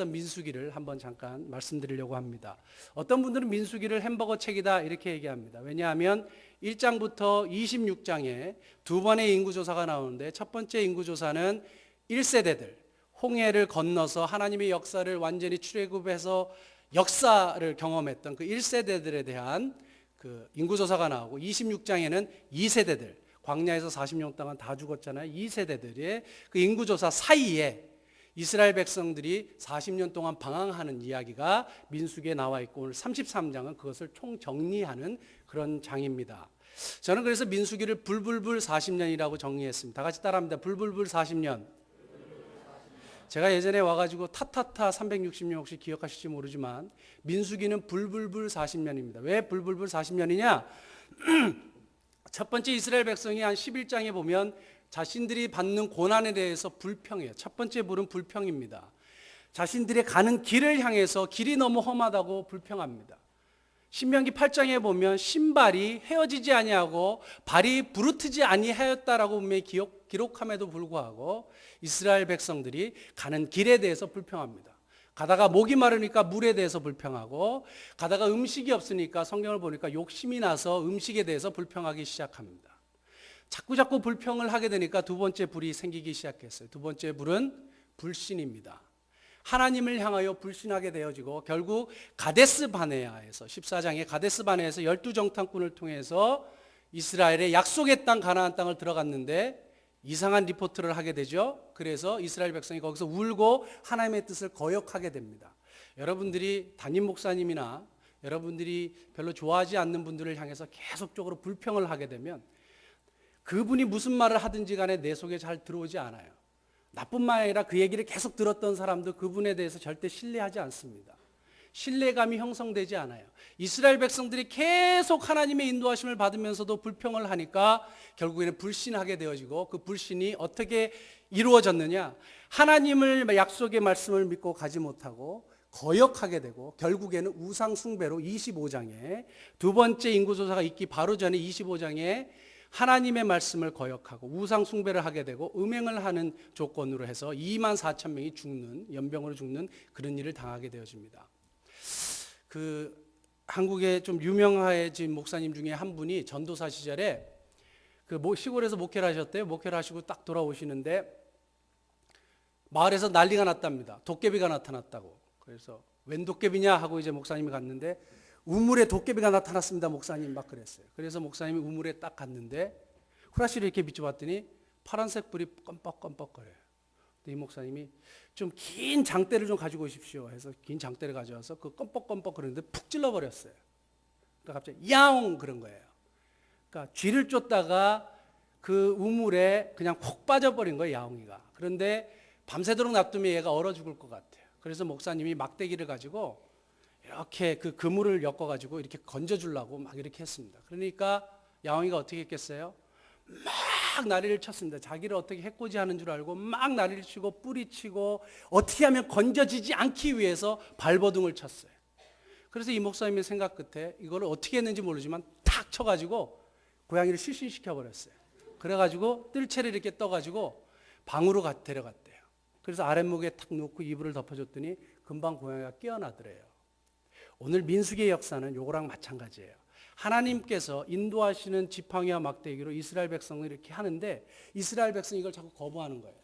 있던 민수기를 한번 잠깐 말씀드리려고 합니다. 어떤 분들은 민수기를 햄버거 책이다 이렇게 얘기합니다. 왜냐하면 1장부터 26장에 두 번의 인구조사가 나오는데 첫 번째 인구조사는 1세대들, 홍해를 건너서 하나님의 역사를 완전히 출애굽해서 역사를 경험했던 그 1세대들에 대한 그 인구조사가 나오고 26장에는 2세대들, 광야에서 40년 동안 다 죽었잖아요. 2세대들의 그 인구조사 사이에 이스라엘 백성들이 40년 동안 방황하는 이야기가 민수기에 나와 있고 오늘 33장은 그것을 총정리하는 그런 장입니다. 저는 그래서 민수기를 불불불 40년이라고 정리했습니다. 다 같이 따라합니다. 불불불 40년. 제가 예전에 와가지고 타타타 360년 혹시 기억하실지 모르지만 민수기는 불불불 40년입니다. 왜 불불불 40년이냐? 첫 번째 이스라엘 백성이 한 11장에 보면 자신들이 받는 고난에 대해서 불평해요. 첫 번째 불은 불평입니다. 자신들의 가는 길을 향해서 길이 너무 험하다고 불평합니다. 신명기 8장에 보면 신발이 헤어지지 아니하고 발이 부르트지 아니하였다라고 분명히 기록함에도 불구하고 이스라엘 백성들이 가는 길에 대해서 불평합니다. 가다가 목이 마르니까 물에 대해서 불평하고 가다가 음식이 없으니까 성경을 보니까 욕심이 나서 음식에 대해서 불평하기 시작합니다. 자꾸 불평을 하게 되니까 두 번째 불이 생기기 시작했어요. 두 번째 불은 불신입니다. 하나님을 향하여 불신하게 되어지고 결국 가데스 바네아에서 14장의 가데스 바네아에서 12정탐꾼을 통해서 이스라엘의 약속의 땅 가나안 땅을 들어갔는데 이상한 리포트를 하게 되죠. 그래서 이스라엘 백성이 거기서 울고 하나님의 뜻을 거역하게 됩니다. 여러분들이 담임 목사님이나 여러분들이 별로 좋아하지 않는 분들을 향해서 계속적으로 불평을 하게 되면 그분이 무슨 말을 하든지 간에 내 속에 잘 들어오지 않아요. 나뿐만 아니라 그 얘기를 계속 들었던 사람도 그분에 대해서 절대 신뢰하지 않습니다. 신뢰감이 형성되지 않아요. 이스라엘 백성들이 계속 하나님의 인도하심을 받으면서도 불평을 하니까 결국에는 불신하게 되어지고 그 불신이 어떻게 이루어졌느냐? 하나님을 약속의 말씀을 믿고 가지 못하고 거역하게 되고 결국에는 우상 숭배로 25장에 두 번째 인구조사가 있기 바로 전에 25장에 하나님의 말씀을 거역하고 우상 숭배를 하게 되고 음행을 하는 조건으로 해서 2만 4천 명이 죽는 연병으로 죽는 그런 일을 당하게 되어집니다. 그 한국에 좀 유명해진 목사님 중에 한 분이 전도사 시절에 그 시골에서 목회를 하셨대요. 목회를 하시고 딱 돌아오시는데 마을에서 난리가 났답니다. 도깨비가 나타났다고. 그래서 웬 도깨비냐 하고 이제 목사님이 갔는데 우물에 도깨비가 나타났습니다. 목사님 막 그랬어요. 그래서 목사님이 우물에 딱 갔는데 후라시를 이렇게 비춰봤더니 파란색 불이 껌뻑껌뻑거려요. 이 목사님이 좀 긴 장대를 좀 가지고 오십시오 해서 긴 장대를 가져와서 그 껌뻑껌뻑 그러는데 푹 찔러버렸어요. 그러니까 갑자기 야옹 그런 거예요. 그러니까 쥐를 쫓다가 그 우물에 그냥 콕 빠져버린 거예요. 야옹이가. 그런데 밤새도록 놔두면 얘가 얼어 죽을 것 같아요. 그래서 목사님이 막대기를 가지고 이렇게 그 그물을 엮어가지고 이렇게 건져주려고 막 이렇게 했습니다. 그러니까 야옹이가 어떻게 했겠어요? 막 난리를 쳤습니다. 자기를 어떻게 해코지하는 줄 알고 막 난리를 치고 뿌리치고 어떻게 하면 건져지지 않기 위해서 발버둥을 쳤어요. 그래서 이 목사님의 생각 끝에 이걸 어떻게 했는지 모르지만 탁 쳐가지고 고양이를 실신시켜버렸어요. 그래가지고 뜰채를 이렇게 떠가지고 방으로 데려갔대요. 그래서 아랫목에 탁 놓고 이불을 덮어줬더니 금방 고양이가 깨어나더래요. 오늘 민수기의 역사는 요거랑 마찬가지예요. 하나님께서 인도하시는 지팡이와 막대기로 이스라엘 백성을 이렇게 하는데 이스라엘 백성이 이걸 자꾸 거부하는 거예요.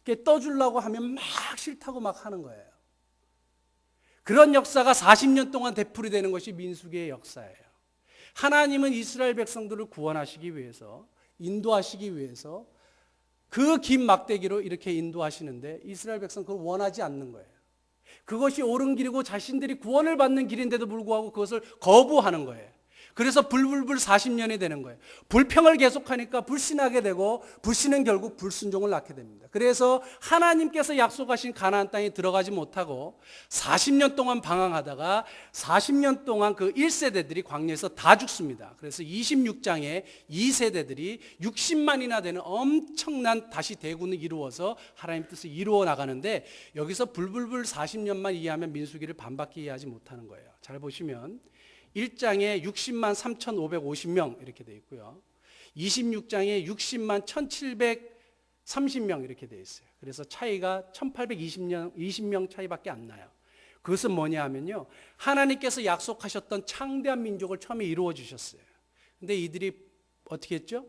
이렇게 떠주려고 하면 막 싫다고 막 하는 거예요. 그런 역사가 40년 동안 되풀이 되는 것이 민수기의 역사예요. 하나님은 이스라엘 백성들을 구원하시기 위해서 인도하시기 위해서 그 긴 막대기로 이렇게 인도하시는데 이스라엘 백성은 그걸 원하지 않는 거예요. 그것이 옳은 길이고 자신들이 구원을 받는 길인데도 불구하고 그것을 거부하는 거예요. 그래서 불불불 40년이 되는 거예요. 불평을 계속하니까 불신하게 되고 불신은 결국 불순종을 낳게 됩니다. 그래서 하나님께서 약속하신 가나안 땅에 들어가지 못하고 40년 동안 방황하다가 40년 동안 그 1세대들이 광야에서 다 죽습니다. 그래서 26장에 2세대들이 60만이나 되는 엄청난 다시 대군을 이루어서 하나님 뜻을 이루어 나가는데 여기서 불불불 40년만 이해하면 민수기를 반밖에 이해하지 못하는 거예요. 잘 보시면 1장에 60만 3,550명 이렇게 되어 있고요. 26장에 60만 30명 이렇게 돼 있어요. 그래서 차이가 20명 차이밖에 안 나요. 그것은 뭐냐 하면요, 하나님께서 약속하셨던 창대한 민족을 처음에 이루어 주셨어요. 근데 이들이 어떻게 했죠?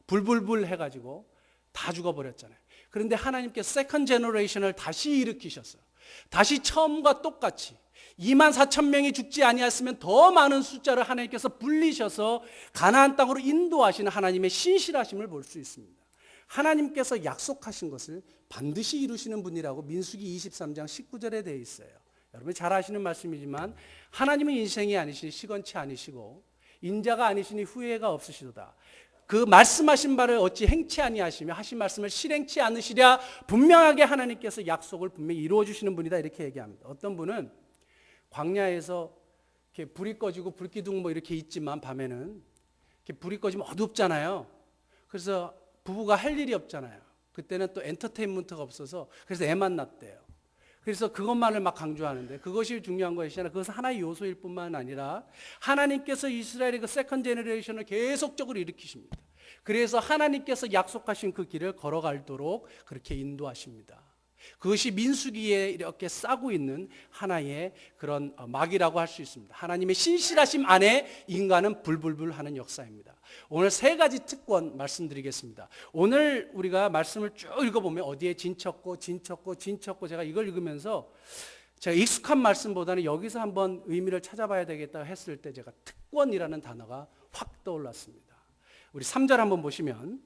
불불불 해가지고 다 죽어버렸잖아요. 그런데 하나님께서 세컨 제너레이션을 다시 일으키셨어요. 다시 처음과 똑같이 24,000명이 죽지 아니했으면 더 많은 숫자를 하나님께서 불리셔서 가나안 땅으로 인도하시는 하나님의 신실하심을 볼 수 있습니다. 하나님께서 약속하신 것을 반드시 이루시는 분이라고 민수기 23장 19절에 되어 있어요. 여러분 잘 아시는 말씀이지만 하나님은 인생이 아니시니 시건치 아니시고 인자가 아니시니 후회가 없으시도다. 그 말씀하신 바를 어찌 행치 아니하시며 하신 말씀을 실행치 않으시랴. 분명하게 하나님께서 약속을 분명히 이루어 주시는 분이다 이렇게 얘기합니다. 어떤 분은 광야에서 이렇게 불이 꺼지고 불기둥 뭐 이렇게 있지만 밤에는 이렇게 불이 꺼지면 어둡잖아요. 그래서 부부가 할 일이 없잖아요. 그때는 또 엔터테인먼트가 없어서 그래서 애만 낳대요. 그래서 그것만을 막 강조하는데 그것이 중요한 것이 아니라 그것은 하나의 요소일 뿐만 아니라 하나님께서 이스라엘의 그 세컨 제너레이션을 계속적으로 일으키십니다. 그래서 하나님께서 약속하신 그 길을 걸어가도록 그렇게 인도하십니다. 그것이 민수기에 이렇게 싸고 있는 하나의 그런 막이라고 할 수 있습니다. 하나님의 신실하심 안에 인간은 불불불하는 역사입니다. 오늘 세 가지 특권 말씀드리겠습니다. 오늘 우리가 말씀을 쭉 읽어보면 어디에 진쳤고 제가 이걸 읽으면서 제가 익숙한 말씀보다는 여기서 한번 의미를 찾아봐야 되겠다 했을 때 제가 특권이라는 단어가 확 떠올랐습니다. 우리 3절 한번 보시면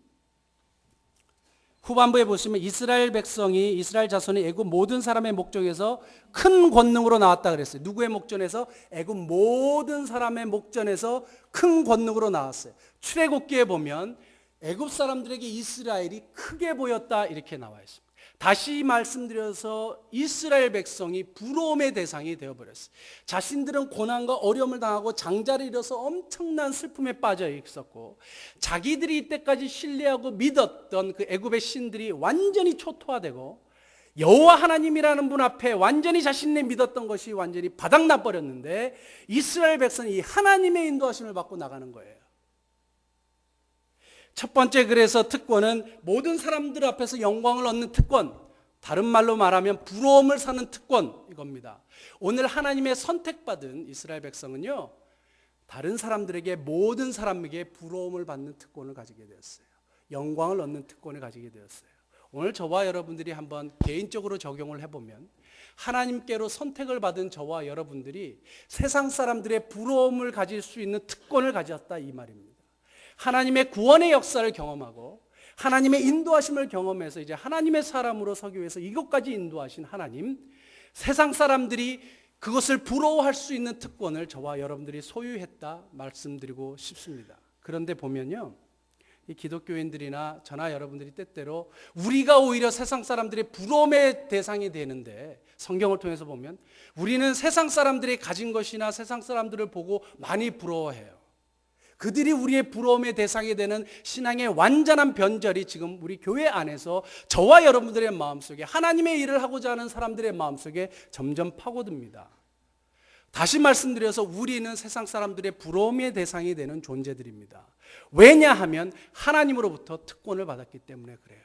후반부에 보시면 이스라엘 백성이 이스라엘 자손이 애굽 모든 사람의 목전에서 큰 권능으로 나왔다 그랬어요. 누구의 목전에서? 애굽 모든 사람의 목전에서 큰 권능으로 나왔어요. 출애굽기에 보면 애굽 사람들에게 이스라엘이 크게 보였다 이렇게 나와 있습니다. 다시 말씀드려서 이스라엘 백성이 부러움의 대상이 되어버렸어요. 자신들은 고난과 어려움을 당하고 장자를 잃어서 엄청난 슬픔에 빠져 있었고 자기들이 이때까지 신뢰하고 믿었던 그 애굽의 신들이 완전히 초토화되고 여호와 하나님이라는 분 앞에 완전히 자신이 믿었던 것이 완전히 바닥나 버렸는데 이스라엘 백성이 이 하나님의 인도하심을 받고 나가는 거예요. 첫 번째 그래서 특권은 모든 사람들 앞에서 영광을 얻는 특권, 다른 말로 말하면 부러움을 사는 특권 이겁니다. 오늘 하나님의 선택받은 이스라엘 백성은요, 다른 사람들에게 모든 사람에게 부러움을 받는 특권을 가지게 되었어요. 영광을 얻는 특권을 가지게 되었어요. 오늘 저와 여러분들이 한번 개인적으로 적용을 해보면 하나님께로 선택을 받은 저와 여러분들이 세상 사람들의 부러움을 가질 수 있는 특권을 가졌다 이 말입니다. 하나님의 구원의 역사를 경험하고 하나님의 인도하심을 경험해서 이제 하나님의 사람으로 서기 위해서 이것까지 인도하신 하나님, 세상 사람들이 그것을 부러워할 수 있는 특권을 저와 여러분들이 소유했다 말씀드리고 싶습니다. 그런데 보면요, 이 기독교인들이나 저나 여러분들이 때때로 우리가 오히려 세상 사람들의 부러움의 대상이 되는데 성경을 통해서 보면 우리는 세상 사람들이 가진 것이나 세상 사람들을 보고 많이 부러워해요. 그들이 우리의 부러움의 대상이 되는 신앙의 완전한 변절이 지금 우리 교회 안에서 저와 여러분들의 마음속에 하나님의 일을 하고자 하는 사람들의 마음속에 점점 파고듭니다. 다시 말씀드려서 우리는 세상 사람들의 부러움의 대상이 되는 존재들입니다. 왜냐하면 하나님으로부터 특권을 받았기 때문에 그래요.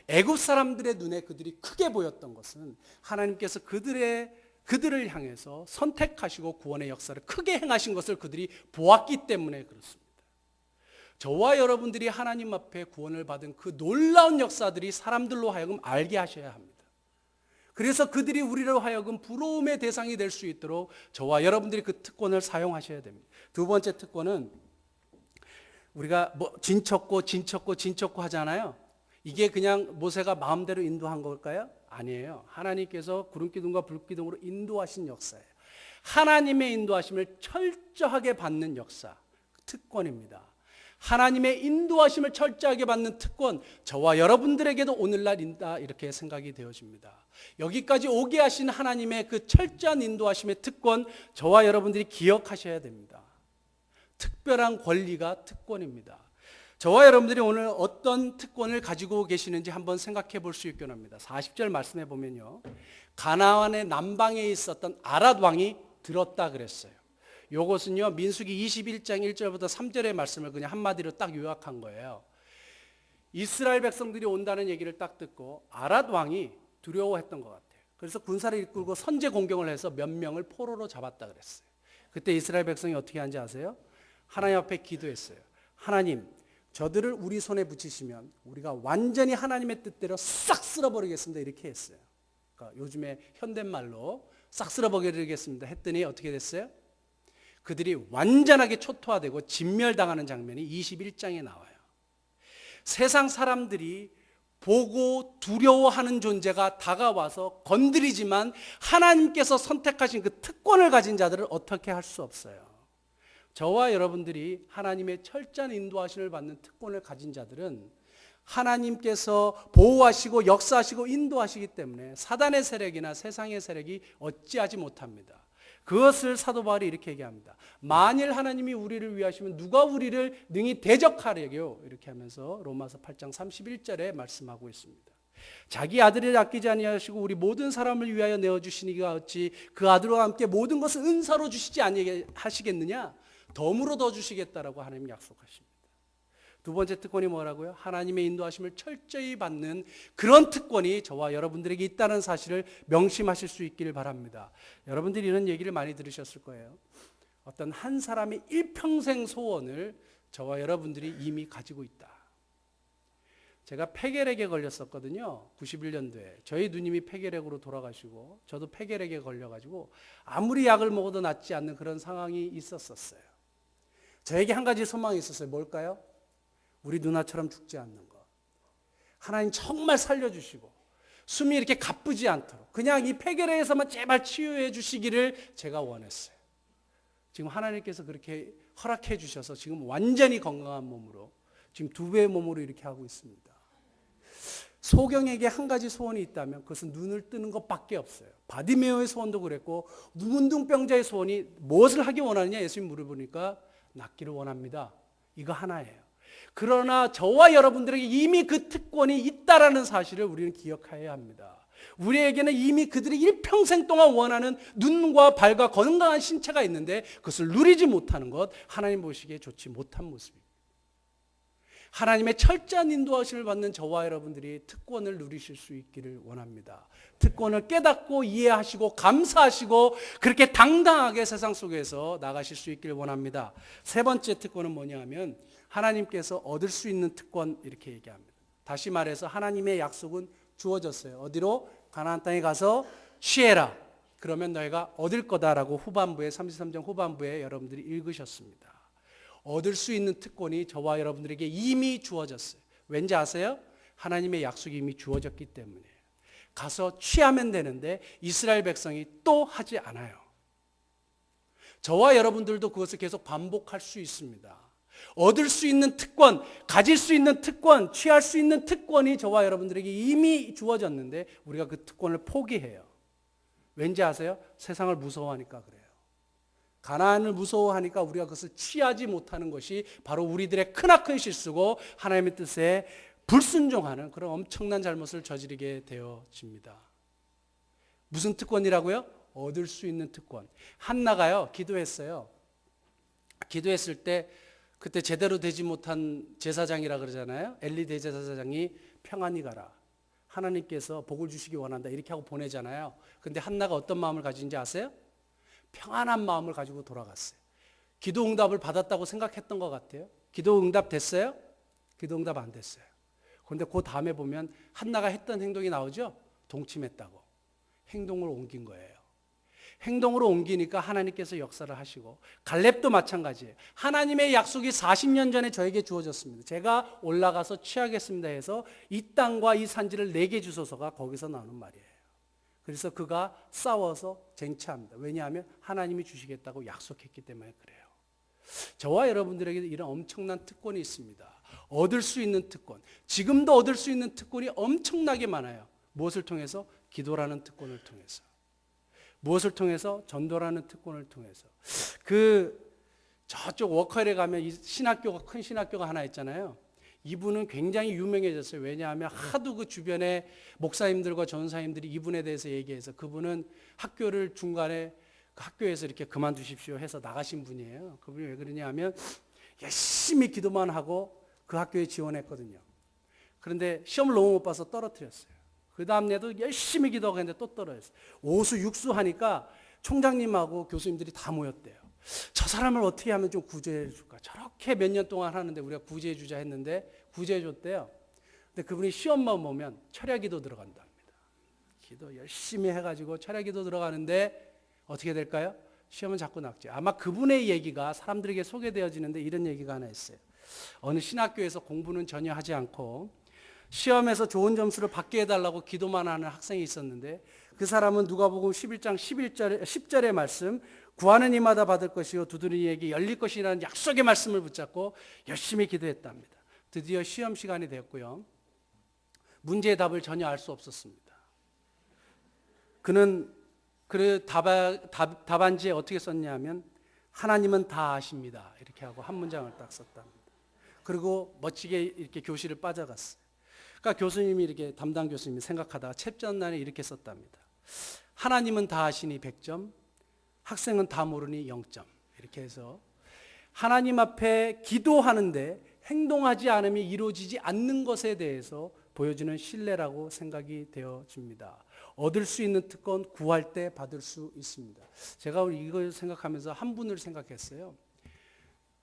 애굽 사람들의 눈에 그들이 크게 보였던 것은 하나님께서 그들을 향해서 선택하시고 구원의 역사를 크게 행하신 것을 그들이 보았기 때문에 그렇습니다. 저와 여러분들이 하나님 앞에 구원을 받은 그 놀라운 역사들이 사람들로 하여금 알게 하셔야 합니다. 그래서 그들이 우리로 하여금 부러움의 대상이 될 수 있도록 저와 여러분들이 그 특권을 사용하셔야 됩니다. 두 번째 특권은 우리가 진쳤고 하잖아요. 이게 그냥 모세가 마음대로 인도한 걸까요? 아니에요. 하나님께서 구름기둥과 불기둥으로 인도하신 역사예요. 하나님의 인도하심을 철저하게 받는 역사, 특권입니다. 하나님의 인도하심을 철저하게 받는 특권, 저와 여러분들에게도 오늘날 있다 이렇게 생각이 되어집니다. 여기까지 오게 하신 하나님의 그 철저한 인도하심의 특권, 저와 여러분들이 기억하셔야 됩니다. 특별한 권리가 특권입니다. 저와 여러분들이 오늘 어떤 특권을 가지고 계시는지 한번 생각해 볼 수 있긴 합니다. 40절 말씀해 보면요, 가나안의 남방에 있었던 아랏 왕이 들었다 그랬어요. 이것은요, 민수기 21장 1절부터 3절의 말씀을 그냥 한마디로 딱 요약한 거예요. 이스라엘 백성들이 온다는 얘기를 딱 듣고 아랏 왕이 두려워했던 것 같아요. 그래서 군사를 이끌고 선제 공격을 해서 몇 명을 포로로 잡았다 그랬어요. 그때 이스라엘 백성이 어떻게 한지 아세요? 하나님 앞에 기도했어요. 하나님, 저들을 우리 손에 붙이시면 우리가 완전히 하나님의 뜻대로 싹 쓸어버리겠습니다. 이렇게 했어요. 그러니까 요즘에 현대말로 싹 쓸어버리겠습니다 했더니 어떻게 됐어요? 그들이 완전하게 초토화되고 진멸당하는 장면이 21장에 나와요. 세상 사람들이 보고 두려워하는 존재가 다가와서 건드리지만 하나님께서 선택하신 그 특권을 가진 자들을 어떻게 할 수 없어요. 저와 여러분들이 하나님의 철저한 인도하심을 받는 특권을 가진 자들은 하나님께서 보호하시고 역사하시고 인도하시기 때문에 사단의 세력이나 세상의 세력이 어찌하지 못합니다. 그것을 사도 바울이 이렇게 얘기합니다. 만일 하나님이 우리를 위하시면 누가 우리를 능히 대적하려고요? 이렇게 하면서 로마서 8장 31절에 말씀하고 있습니다. 자기 아들을 아끼지 아니하시고 우리 모든 사람을 위하여 내어주시니가 어찌 그 아들과 함께 모든 것을 은사로 주시지 아니하시겠느냐? 덤으로 더 주시겠다라고 하나님 약속하십니다. 두 번째 특권이 뭐라고요? 하나님의 인도하심을 철저히 받는 그런 특권이 저와 여러분들에게 있다는 사실을 명심하실 수 있기를 바랍니다. 여러분들이 이런 얘기를 많이 들으셨을 거예요. 어떤 한 사람의 일평생 소원을 저와 여러분들이 이미 가지고 있다. 제가 폐결핵에 걸렸었거든요. 91년도에. 저희 누님이 폐결핵으로 돌아가시고 저도 폐결핵에 걸려가지고 아무리 약을 먹어도 낫지 않는 그런 상황이 있었어요. 저에게 한 가지 소망이 있었어요. 뭘까요? 우리 누나처럼 죽지 않는 것. 하나님 정말 살려주시고 숨이 이렇게 가쁘지 않도록 그냥 이 폐결핵에서만 제발 치유해 주시기를 제가 원했어요. 지금 하나님께서 그렇게 허락해 주셔서 지금 완전히 건강한 몸으로 지금 2배의 몸으로 이렇게 하고 있습니다. 소경에게 한 가지 소원이 있다면 그것은 눈을 뜨는 것밖에 없어요. 바디메오의 소원도 그랬고 눈문둥병자의 소원이 무엇을 하기 원하느냐 예수님 물어보니까 낫기를 원합니다. 이거 하나예요. 그러나 저와 여러분들에게 이미 그 특권이 있다라는 사실을 우리는 기억해야 합니다. 우리에게는 이미 그들이 일평생 동안 원하는 눈과 발과 건강한 신체가 있는데 그것을 누리지 못하는 것, 하나님 보시기에 좋지 못한 모습입니다. 하나님의 철저한 인도하심을 받는 저와 여러분들이 특권을 누리실 수 있기를 원합니다. 특권을 깨닫고 이해하시고 감사하시고 그렇게 당당하게 세상 속에서 나가실 수 있기를 원합니다. 세 번째 특권은 뭐냐 하면 하나님께서 얻을 수 있는 특권 이렇게 얘기합니다. 다시 말해서 하나님의 약속은 주어졌어요. 어디로? 가나안 땅에 가서 취해라. 그러면 너희가 얻을 거다라고 후반부에 33장 후반부에 여러분들이 읽으셨습니다. 얻을 수 있는 특권이 저와 여러분들에게 이미 주어졌어요. 왠지 아세요? 하나님의 약속이 이미 주어졌기 때문에 가서 취하면 되는데 이스라엘 백성이 또 하지 않아요. 저와 여러분들도 그것을 계속 반복할 수 있습니다. 얻을 수 있는 특권, 가질 수 있는 특권, 취할 수 있는 특권이 저와 여러분들에게 이미 주어졌는데 우리가 그 특권을 포기해요. 왠지 아세요? 세상을 무서워하니까 그래요. 가나안을 무서워하니까 우리가 그것을 취하지 못하는 것이 바로 우리들의 크나큰 실수고 하나님의 뜻에 불순종하는 그런 엄청난 잘못을 저지르게 되어집니다. 무슨 특권이라고요? 얻을 수 있는 특권. 한나가요 기도했어요. 기도했을 때 그때 제대로 되지 못한 제사장이라 그러잖아요. 엘리 대제사장이 평안히 가라. 하나님께서 복을 주시기 원한다. 이렇게 하고 보내잖아요. 근데 한나가 어떤 마음을 가진지 아세요? 평안한 마음을 가지고 돌아갔어요. 기도 응답을 받았다고 생각했던 것 같아요. 기도 응답 됐어요? 기도 응답 안 됐어요. 그런데 그 다음에 보면 한나가 했던 행동이 나오죠? 동침했다고. 행동을 옮긴 거예요. 행동으로 옮기니까 하나님께서 역사를 하시고 갈렙도 마찬가지예요. 하나님의 약속이 40년 전에 저에게 주어졌습니다. 제가 올라가서 취하겠습니다 해서 이 땅과 이 산지를 내게 주소서가 거기서 나오는 말이에요. 그래서 그가 싸워서 쟁취합니다. 왜냐하면 하나님이 주시겠다고 약속했기 때문에 그래요. 저와 여러분들에게도 이런 엄청난 특권이 있습니다. 얻을 수 있는 특권. 지금도 얻을 수 있는 특권이 엄청나게 많아요. 무엇을 통해서? 기도라는 특권을 통해서. 무엇을 통해서? 전도라는 특권을 통해서. 저쪽 워커힐에 가면 이 신학교가 큰 신학교가 하나 있잖아요. 이분은 굉장히 유명해졌어요. 왜냐하면 하도 그 주변에 목사님들과 전사님들이 이분에 대해서 얘기해서 그분은 학교를 중간에 그 학교에서 이렇게 그만두십시오 해서 나가신 분이에요. 그분이 왜 그러냐 하면 열심히 기도만 하고 그 학교에 지원했거든요. 그런데 시험을 너무 못 봐서 떨어뜨렸어요. 그 다음 내도 열심히 기도하고 했는데 또 떨어졌어요. 오수 육수 하니까 총장님하고 교수님들이 다 모였대요. 저 사람을 어떻게 하면 좀 구제해 줄까? 저렇게 몇 년 동안 하는데 우리가 구제해 주자 했는데 구제해 줬대요. 근데 그분이 시험만 보면 철야기도 들어간답니다. 기도 열심히 해가지고 철야기도 들어가는데 어떻게 될까요? 시험은 자꾸 낙제. 아마 그분의 얘기가 사람들에게 소개되어지는데 이런 얘기가 하나 있어요. 어느 신학교에서 공부는 전혀 하지 않고 시험에서 좋은 점수를 받게 해달라고 기도만 하는 학생이 있었는데 그 사람은 누가복음 11장 10절의 말씀, 구하는 이마다 받을 것이요 두드리는 이에게 열릴 것이라는 약속의 말씀을 붙잡고 열심히 기도했답니다. 드디어 시험 시간이 되었고요. 문제의 답을 전혀 알 수 없었습니다. 그는 그 답안지에 어떻게 썼냐면 하나님은 다 아십니다. 이렇게 하고 한 문장을 딱 썼답니다. 그리고 멋지게 이렇게 교실을 빠져갔어요. 그러니까 교수님이 이렇게 담당 교수님이 생각하다가 챕전란에 이렇게 썼답니다. 하나님은 다 아시니 100점, 학생은 다 모르니 0점. 이렇게 해서 하나님 앞에 기도하는데 행동하지 않으면 이루어지지 않는 것에 대해서 보여주는 신뢰라고 생각이 되어집니다. 얻을 수 있는 특권 구할 때 받을 수 있습니다. 제가 이걸 생각하면서 한 분을 생각했어요.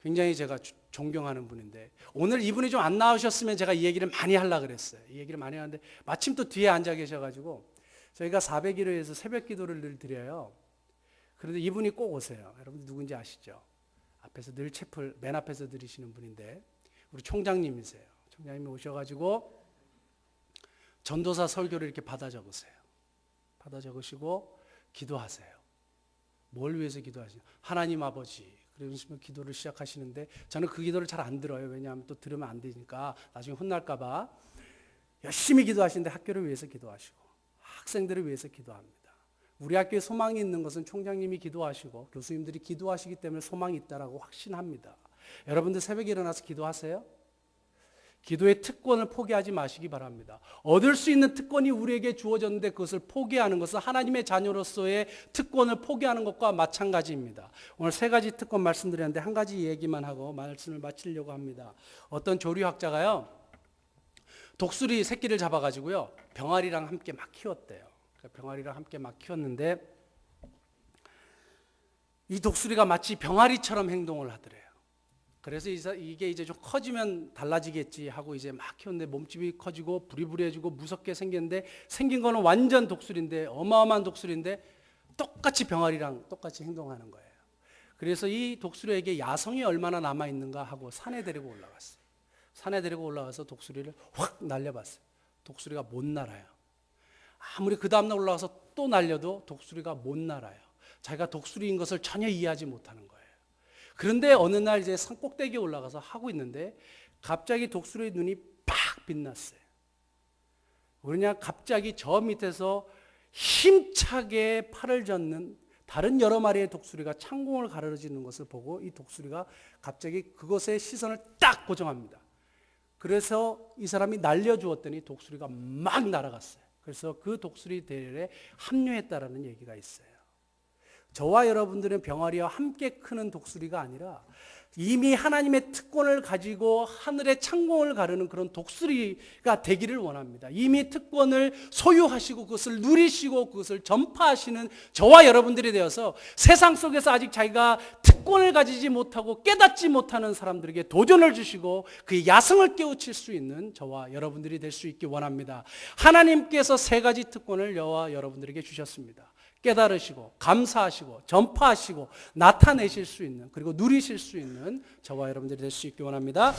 굉장히 제가 존경하는 분인데 오늘 이분이 좀 안 나오셨으면 제가 이 얘기를 많이 하려고 그랬어요. 이 얘기를 많이 하는데 마침 또 뒤에 앉아 계셔가지고 저희가 400일회에서 새벽 기도를 늘 드려요. 그런데 이분이 꼭 오세요. 여러분 누군지 아시죠? 앞에서 늘 채플 맨 앞에서 드리시는 분인데 우리 총장님이세요. 총장님이 오셔가지고 전도사 설교를 이렇게 받아 적으세요. 받아 적으시고 기도하세요. 뭘 위해서 기도하시냐? 하나님 아버지. 그러시면 기도를 시작하시는데 저는 그 기도를 잘 안 들어요. 왜냐하면 또 들으면 안 되니까 나중에 혼날까 봐. 열심히 기도하시는데 학교를 위해서 기도하시고 학생들을 위해서 기도합니다. 우리 학교에 소망이 있는 것은 총장님이 기도하시고 교수님들이 기도하시기 때문에 소망이 있다라고 확신합니다. 여러분들 새벽에 일어나서 기도하세요? 기도의 특권을 포기하지 마시기 바랍니다. 얻을 수 있는 특권이 우리에게 주어졌는데 그것을 포기하는 것은 하나님의 자녀로서의 특권을 포기하는 것과 마찬가지입니다. 오늘 세 가지 특권 말씀드렸는데 한 가지 얘기만 하고 말씀을 마치려고 합니다. 어떤 조류학자가요, 독수리 새끼를 잡아가지고요 병아리랑 함께 막 키웠대요. 병아리랑 함께 막 키웠는데 이 독수리가 마치 병아리처럼 행동을 하더래요. 그래서 이게 이제 좀 커지면 달라지겠지 하고 이제 막 키웠는데 몸집이 커지고 부리부리해지고 무섭게 생겼는데 생긴 거는 완전 독수리인데 어마어마한 독수리인데 똑같이 병아리랑 똑같이 행동하는 거예요. 그래서 이 독수리에게 야성이 얼마나 남아있는가 하고 산에 데리고 올라갔어요. 산에 데리고 올라가서 독수리를 확 날려봤어요. 독수리가 못 날아요. 아무리 그 다음날 올라가서 또 날려도 독수리가 못 날아요. 자기가 독수리인 것을 전혀 이해하지 못하는 거예요. 그런데 어느 날 이제 산 꼭대기에 올라가서 하고 있는데 갑자기 독수리의 눈이 팍 빛났어요. 그러냐 갑자기 저 밑에서 힘차게 팔을 젓는 다른 여러 마리의 독수리가 창공을 가르짖는 것을 보고 이 독수리가 갑자기 그것에 시선을 딱 고정합니다. 그래서 이 사람이 날려주었더니 독수리가 막 날아갔어요. 그래서 그 독수리 대열에 합류했다라는 얘기가 있어요. 저와 여러분들은 병아리와 함께 크는 독수리가 아니라 이미 하나님의 특권을 가지고 하늘의 창공을 가르는 그런 독수리가 되기를 원합니다. 이미 특권을 소유하시고 그것을 누리시고 그것을 전파하시는 저와 여러분들이 되어서 세상 속에서 아직 자기가 특권을 가지지 못하고 깨닫지 못하는 사람들에게 도전을 주시고 그의 야성을 깨우칠 수 있는 저와 여러분들이 될 수 있기 원합니다. 하나님께서 세 가지 특권을 저와 여러분들에게 주셨습니다. 깨달으시고 감사하시고 전파하시고 나타내실 수 있는 그리고 누리실 수 있는 저와 여러분들이 될 수 있기 원합니다.